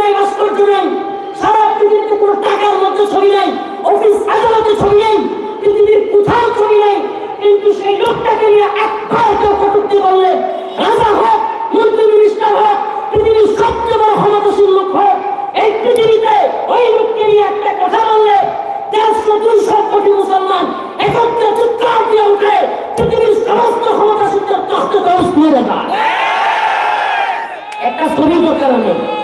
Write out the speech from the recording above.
নাই, ভাস্কর্য নেই, সারা পৃথিবীতে কোনো টাকার মধ্যে ছবি নেই, অফিস আদালতে ছবি নেই, পৃথিবীর কোথাও ছবি নেই, কিন্তু সেই লোকটাকে নিয়ে একবার কেউ কটূক্তি করলে, রাজা হোক, মন্ত্রী মিনিস্টার হোক, পৃথিবীর সবচেয়ে বড় ক্ষমতাশীল লোক হোক, এই পৃথিবীতে ওই লোককে নিয়ে একটা কথা বললে 150-200 কোটি মুসলমান একত্রে চিৎকার দিয়ে উঠে পৃথিবীর সমস্ত ক্ষমতাশীলদের তহতে দরজ দিয়ে দেয়। একটা ছবি দরকার নেই।